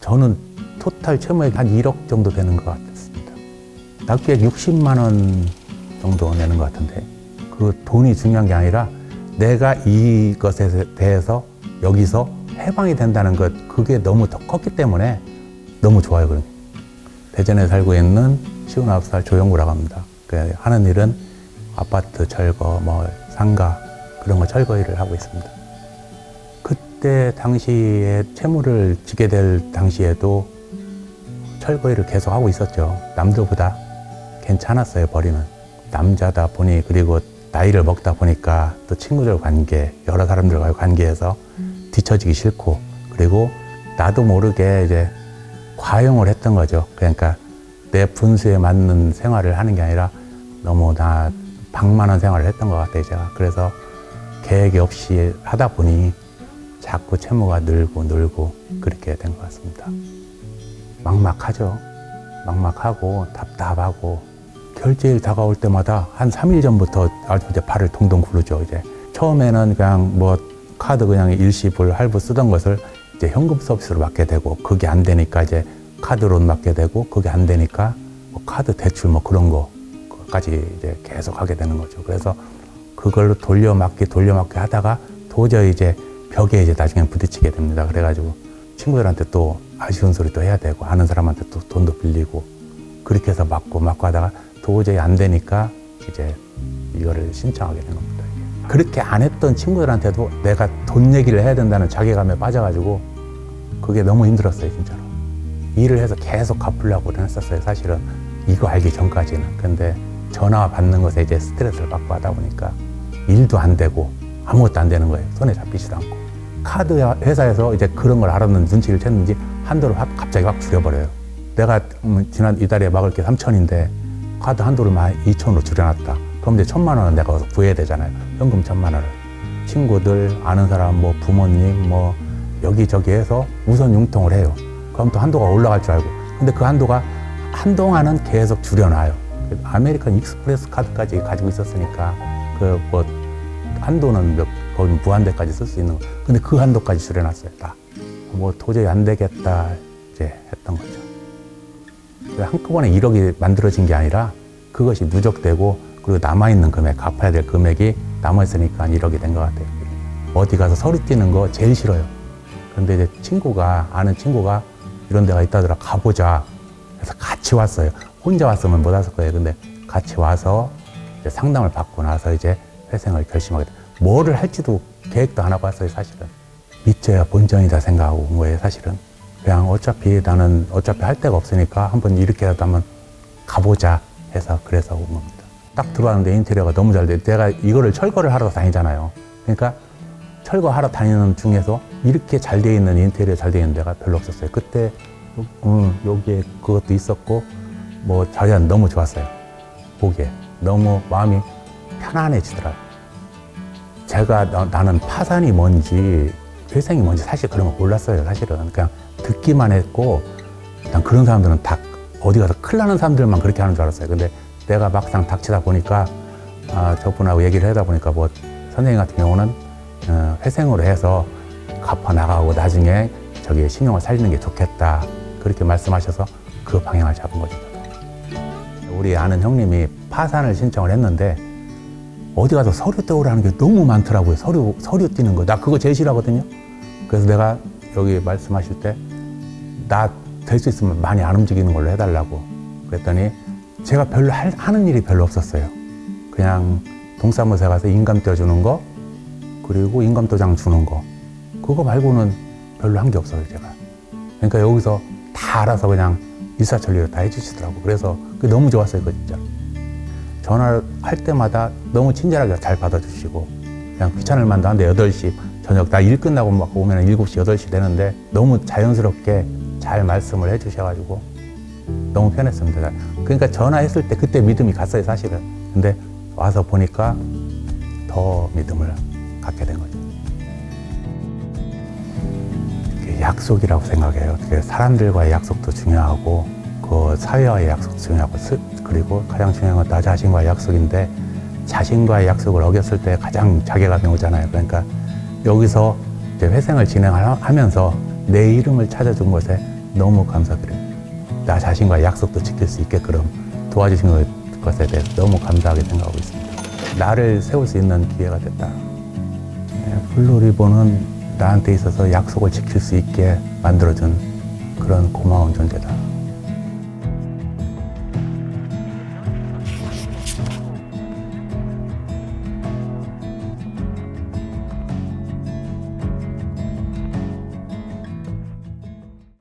저는 토탈 채무액이 한 1억 정도 되는 것 같았습니다. 납기액 60만 원 정도 내는 것 같은데 그 돈이 중요한 게 아니라 내가 이것에 대해서 여기서 해방이 된다는 것, 그게 너무 더 컸기 때문에 너무 좋아요. 그런 게. 대전에 살고 있는 59살 조영구라고 합니다. 하는 일은 아파트 철거, 상가 그런 거 철거 일을 하고 있습니다. 그때 당시에 채무를 지게 될 당시에도 철거 일을 계속 하고 있었죠. 남들보다 괜찮았어요, 벌이는. 남자다 보니, 그리고 나이를 먹다 보니까 또 친구들 관계, 여러 사람들과의 관계에서 뒤처지기 싫고, 그리고 나도 모르게 이제 과용을 했던 거죠. 그러니까 내 분수에 맞는 생활을 하는 게 아니라 너무 방만한 생활을 했던 것 같아요, 제가. 그래서 계획이 없이 하다 보니 자꾸 채무가 늘고 그렇게 된 것 같습니다. 막막하죠. 막막하고 답답하고 결제일 다가올 때마다 한 3일 전부터 아주 이제 발을 동동 구르죠. 이제 처음에는 그냥 카드 그냥 일시불 할부 쓰던 것을 이제 현금 서비스로 받게 되고, 그게 안 되니까 이제 카드로 받게 되고, 그게 안 되니까 카드 대출 그런 거까지 이제 계속 하게 되는 거죠. 그래서 그걸로 돌려막기 하다가 도저히 이제 벽에 이제 나중에 부딪히게 됩니다. 그래가지고 친구들한테 또 아쉬운 소리도 해야 되고, 아는 사람한테 또 돈도 빌리고, 그렇게 해서 막고 하다가 도저히 안 되니까 이제 이거를 신청하게 된 겁니다. 그렇게 안 했던 친구들한테도 내가 돈 얘기를 해야 된다는 자괴감에 빠져가지고 그게 너무 힘들었어요, 진짜로. 일을 해서 계속 갚으려고 했었어요, 사실은. 이거 알기 전까지는. 근데 전화 받는 것에 이제 스트레스를 받고 하다 보니까 일도 안 되고 아무것도 안 되는 거예요. 손에 잡히지도 않고. 카드 회사에서 이제 그런 걸 알았는 눈치를 챘는지 한도를 갑자기 확 줄여버려요. 내가 지난 이달에 막을 게 3천인데 카드 한도를 2천으로 줄여놨다. 그럼 이제 1,000만 원은 내가 구해야 되잖아요. 현금 1,000만 원을. 친구들, 아는 사람, 부모님, 여기저기 해서 우선 융통을 해요. 그럼 또 한도가 올라갈 줄 알고. 근데 그 한도가 한동안은 계속 줄여놔요. 아메리칸 익스프레스 카드까지 가지고 있었으니까 한도는 거의 무한대까지 쓸 수 있는 거. 근데 그 한도까지 줄여놨어요, 다. 도저히 안 되겠다 이제 했던 거죠. 한꺼번에 1억이 만들어진 게 아니라 그것이 누적되고, 그리고 남아있는 금액, 갚아야 될 금액이 남아있으니까 1억이 된 것 같아요. 어디 가서 서류 띄는 거 제일 싫어요. 근데 이제 아는 친구가 이런 데가 있다더라, 가보자. 그래서 같이 왔어요. 혼자 왔으면 못 왔을 거예요. 근데 같이 와서 이제 상담을 받고 나서 이제 회생을 결심하게 돼요. 뭐를 할지도 계획도 안 하고 왔어요, 사실은. 믿져야 본전이다 생각하고 온 거예요, 사실은. 그냥 나는 어차피 할 데가 없으니까 한번 이렇게라도 한번 가보자 해서 그래서 온 겁니다. 딱 들어왔는데 인테리어가 너무 잘 돼. 내가 이거를 철거를 하러 다니잖아요. 그러니까 철거하러 다니는 중에서 이렇게 잘 돼 있는 인테리어 잘 돼 있는 데가 별로 없었어요. 그때 여기에 그것도 있었고 자기가 너무 좋았어요. 보기에 너무 마음이 편안해지더라고요. 제가 나는 파산이 뭔지 회생이 뭔지 사실 그런 거 몰랐어요. 사실은 그냥 듣기만 했고, 난 그런 사람들은 다 어디 가서 큰일 나는 사람들만 그렇게 하는 줄 알았어요. 근데 내가 막상 닥치다 보니까 저분하고 얘기를 하다 보니까 선생님 같은 경우는 회생으로 해서 갚아 나가고 나중에 신용을 살리는 게 좋겠다, 그렇게 말씀하셔서 그 방향을 잡은 거죠. 우리 아는 형님이 파산을 신청을 했는데 어디 가서 서류 떼오라는 게 너무 많더라고요. 서류 띄는 거. 나 그거 제일 싫어하거든요. 그래서 내가 여기 말씀하실 때 나 될 수 있으면 많이 안 움직이는 걸로 해달라고 그랬더니 제가 별로 하는 일이 별로 없었어요. 그냥 동사무소에 가서 인감 떼어주는 거, 그리고 인감도장 주는 거, 그거 말고는 별로 한 게 없어요, 제가. 그러니까 여기서 다 알아서 그냥 일사천리로 다 해주시더라고. 그래서 그게 너무 좋았어요, 그거 진짜. 전화를 할 때마다 너무 친절하게 잘 받아주시고, 그냥 귀찮을 만도 한데 8시 저녁 나 일 끝나고 막 오면 7시, 8시 되는데 너무 자연스럽게 잘 말씀을 해주셔가지고 너무 편했습니다. 그러니까 전화했을 때 그때 믿음이 갔어요, 사실은. 근데 와서 보니까 더 믿음을 갖게 된 거죠. 약속이라고 생각해요. 사람들과의 약속도 중요하고, 그 사회와의 약속도 중요하고, 그리고 가장 중요한 건 나 자신과의 약속인데, 자신과의 약속을 어겼을 때 가장 자괴감이 오잖아요. 그러니까 여기서 이제 회생을 진행하면서 내 이름을 찾아준 것에 너무 감사드려요. 나 자신과의 약속도 지킬 수 있게끔 도와주신 것에 대해서 너무 감사하게 생각하고 있습니다. 나를 세울 수 있는 기회가 됐다. 블루리본은 나한테 있어서 약속을 지킬 수 있게 만들어준 그런 고마운 존재다.